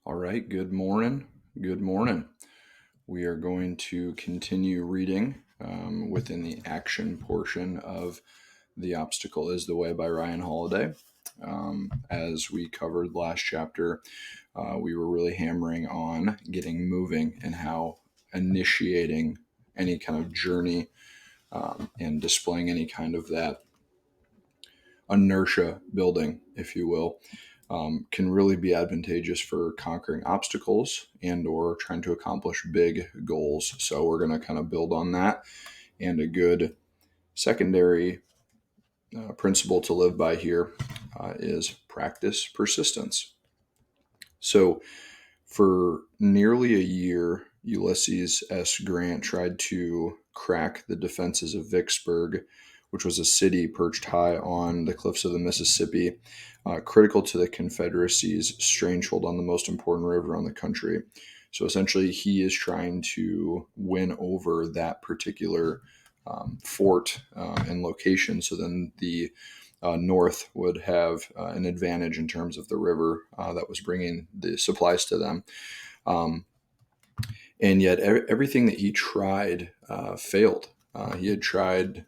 All right, good morning. Good morning. We are going to continue reading within the action portion of The Obstacle is the Way by Ryan Holiday. As we covered last chapter, we were really hammering on getting moving and how initiating any kind of journey and displaying any kind of that inertia building, if you will, can really be advantageous for conquering obstacles and or trying to accomplish big goals. So we're going to kind of build on that. And a good secondary principle to live by here is practice persistence. So for nearly a year, Ulysses S. Grant tried to crack the defenses of Vicksburg, which was a city perched high on the cliffs of the Mississippi, critical to the Confederacy's stranglehold on the most important river on the country. So essentially, he is trying to win over that particular fort and location. So then the North would have an advantage in terms of the river that was bringing the supplies to them. Um, and yet, everything that he tried failed. He had tried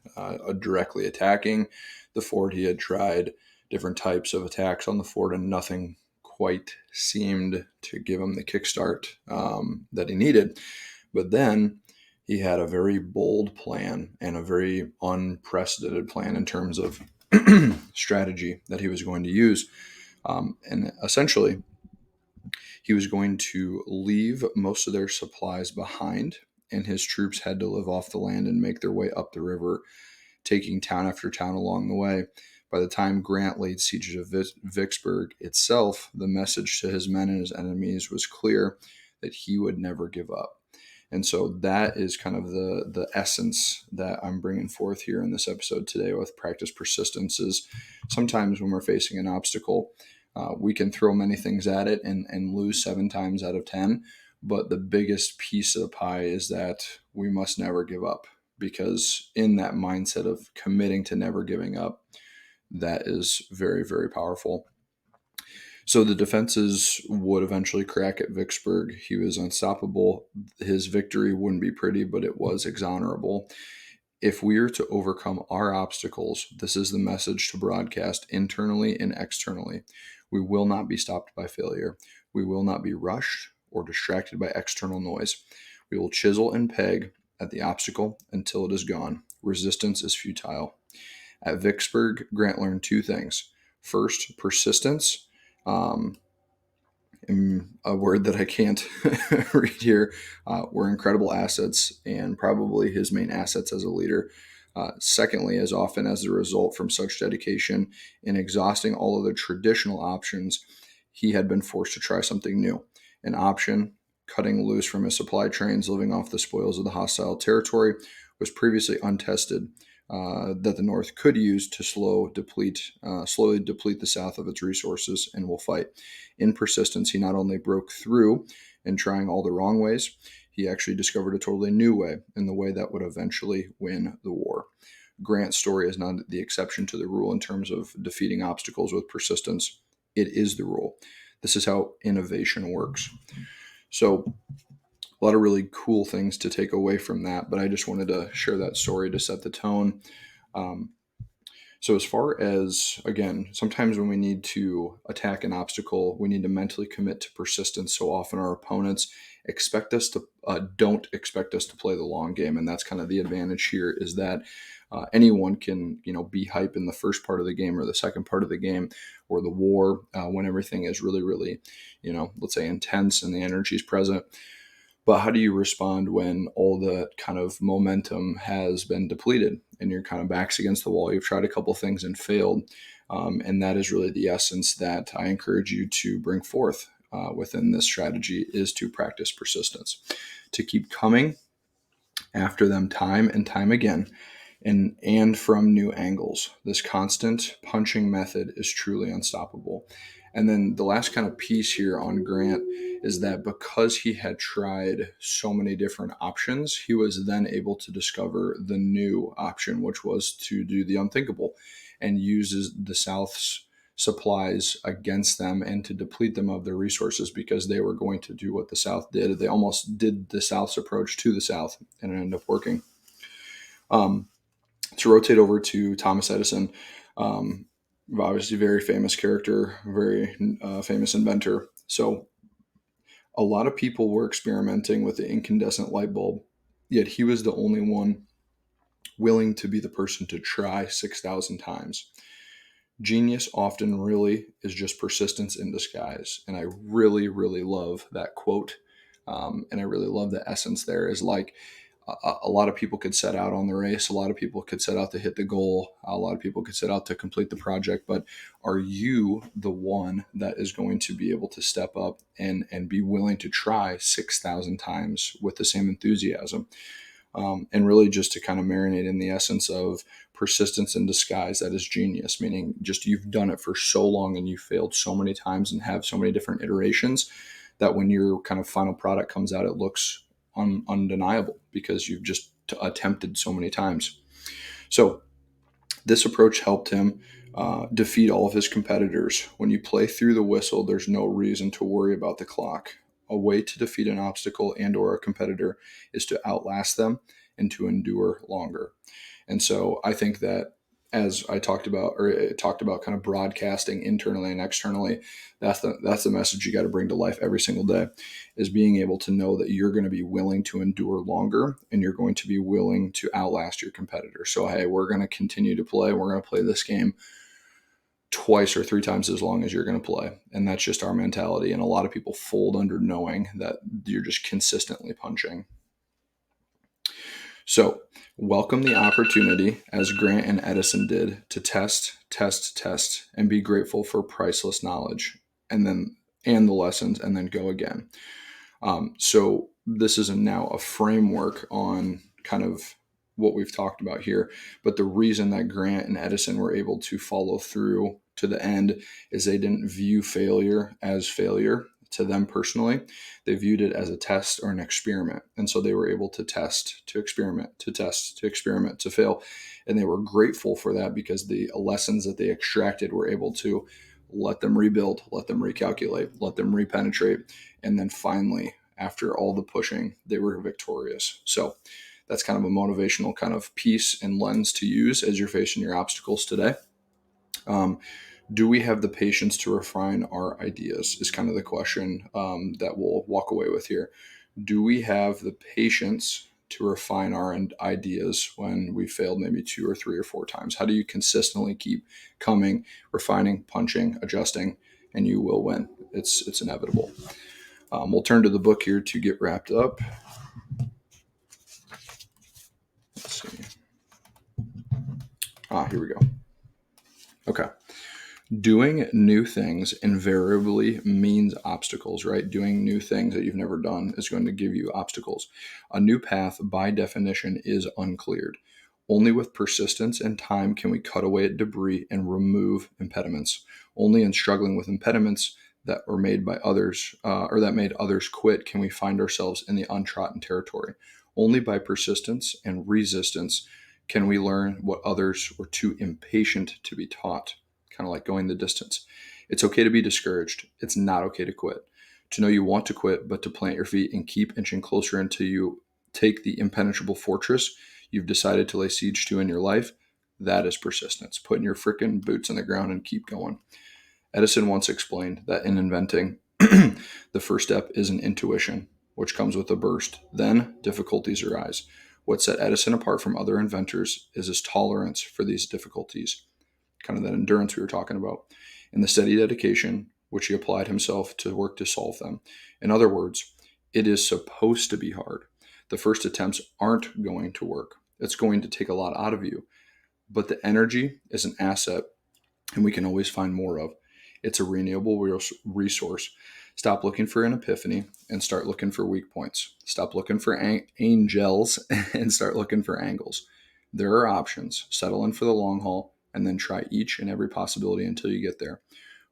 directly attacking the fort, he had tried different types of attacks on the fort, and nothing quite seemed to give him the kickstart that he needed. But then he had a very bold plan and a very unprecedented plan in terms of strategy that he was going to use. And essentially, he was going to leave most of their supplies behind, and his troops had to live off the land and make their way up the river, taking town after town along the way. By the time Grant laid siege to Vicksburg itself, the message to his men and his enemies was clear that he would never give up. And so that is kind of the essence that I'm bringing forth here in this episode today with practice persistence. Is sometimes when we're facing an obstacle, we can throw many things at it and lose 7 times out of 10. But the biggest piece of the pie is that we must never give up, because in that mindset of committing to never giving up, that is very, very powerful. So the defenses would eventually crack at Vicksburg. He was unstoppable. His victory wouldn't be pretty, but it was exonerable. If we are to overcome our obstacles, this is the message to broadcast internally and externally. We will not be stopped by failure. We will not be rushed or distracted by external noise. We will chisel and peg at the obstacle until it is gone. Resistance is futile. At Vicksburg, Grant learned 2 things. First, persistence, um, a word that I can't read here, were incredible assets and probably his main assets as a leader. Secondly, as often as the result from such dedication in exhausting all of the traditional options, he had been forced to try something new. An option, cutting loose from his supply trains, living off the spoils of the hostile territory, was previously untested, that the North could use to slowly deplete the South of its resources and will fight. In persistence, he not only broke through in trying all the wrong ways, he actually discovered a totally new way, and the way that would eventually win the war. Grant's story is not the exception to the rule in terms of defeating obstacles with persistence. It is the rule. This is how innovation works. So, a lot of really cool things to take away from that, but I just wanted to share that story to set the tone. Um, so, as far as, again, sometimes when we need to attack an obstacle, we need to mentally commit to persistence. So often our opponents don't expect us to play the long game, and that's kind of the advantage here. Is that anyone can, be hype in the first part of the game or the second part of the game or the war when everything is really, really, let's say intense and the energy is present. But how do you respond when all the kind of momentum has been depleted and you're kind of backs against the wall? You've tried a couple things and failed. And that is really the essence that I encourage you to bring forth within this strategy, is to practice persistence, to keep coming after them time and time again, and from new angles. This constant punching method is truly unstoppable. And then the last kind of piece here on Grant is that because he had tried so many different options, he was then able to discover the new option, which was to do the unthinkable and uses the South's supplies against them and to deplete them of their resources, because they were going to do what the South did. They almost did the South's approach to the South, and it ended up working. To rotate over to Thomas Edison, obviously very famous character, very famous inventor. So a lot of people were experimenting with the incandescent light bulb, yet he was the only one willing to be the person to try 6,000 times. Genius often really is just persistence in disguise. And I really, really love that quote. And I really love the essence there is like a lot of people could set out on the race. A lot of people could set out to hit the goal. A lot of people could set out to complete the project. But are you the one that is going to be able to step up and be willing to try 6,000 times with the same enthusiasm? And really just to kind of marinate in the essence of persistence in disguise, that is genius, meaning just you've done it for so long and you failed so many times and have so many different iterations that when your kind of final product comes out, it looks undeniable because you've just attempted so many times. So this approach helped him defeat all of his competitors. When you play through the whistle, there's no reason to worry about the clock. A way to defeat an obstacle and or a competitor is to outlast them and to endure longer. And so I think that as I talked about, or it talked about kind of broadcasting internally and externally, that's the message you got to bring to life every single day, is being able to know that you're going to be willing to endure longer and you're going to be willing to outlast your competitor. So, hey, we're going to continue to play. We're going to play this game twice or three times as long as you're going to play. And that's just our mentality. And a lot of people fold under knowing that you're just consistently punching. So welcome the opportunity, as Grant and Edison did, to test, and be grateful for priceless knowledge and the lessons, and then go again. So this is now a framework on kind of what we've talked about here. But the reason that Grant and Edison were able to follow through to the end is they didn't view failure as failure to them personally. They viewed it as a test or an experiment. And so they were able to test, to experiment, to test, to experiment, to fail. And they were grateful for that because the lessons that they extracted were able to let them rebuild, let them recalculate, let them repenetrate. And then finally, after all the pushing, they were victorious. So that's kind of a motivational kind of piece and lens to use as you're facing your obstacles today. Do we have the patience to refine our ideas is kind of the question that we'll walk away with here. Do we have the patience to refine our ideas when we failed maybe 2 or 3 or 4 times? How do you consistently keep coming, refining, punching, adjusting, and you will win? It's inevitable. We'll turn to the book here to get wrapped up. Let's see. Here we go. Okay. Doing new things invariably means obstacles, right? Doing new things that you've never done is going to give you obstacles. A new path, by definition, is uncleared. Only with persistence and time can we cut away at debris and remove impediments. Only in struggling with impediments that were made by others, or that made others quit, can we find ourselves in the untrodden territory. Only by persistence and resistance can we learn what others were too impatient to be taught. Kind of like going the distance. It's okay to be discouraged. It's not okay to quit. To know you want to quit, but to plant your feet and keep inching closer until you take the impenetrable fortress you've decided to lay siege to in your life, that is persistence. Putting your frickin' boots in the ground and keep going. Edison once explained that in inventing, the first step is an intuition, which comes with a burst. Then difficulties arise. What set Edison apart from other inventors is his tolerance for these difficulties. Kind of that endurance we were talking about, and the steady dedication which he applied himself to work to solve them. In other words, it is supposed to be hard. The first attempts aren't going to work. It's going to take a lot out of you, but the energy is an asset and we can always find more of. It's a renewable resource. Stop looking for an epiphany and start looking for weak points. Stop looking for angels and start looking for angles. There are options. Settle in for the long haul and then try each and every possibility until you get there.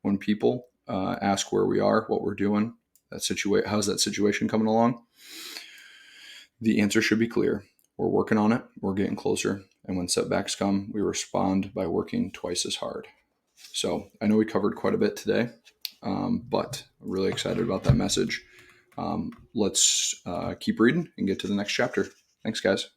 When people ask where we are, what we're doing, how's that situation coming along, the answer should be clear. We're working on it. We're getting closer. And when setbacks come, we respond by working twice as hard. So I know we covered quite a bit today, but I'm really excited about that message. Let's keep reading and get to the next chapter. Thanks, guys.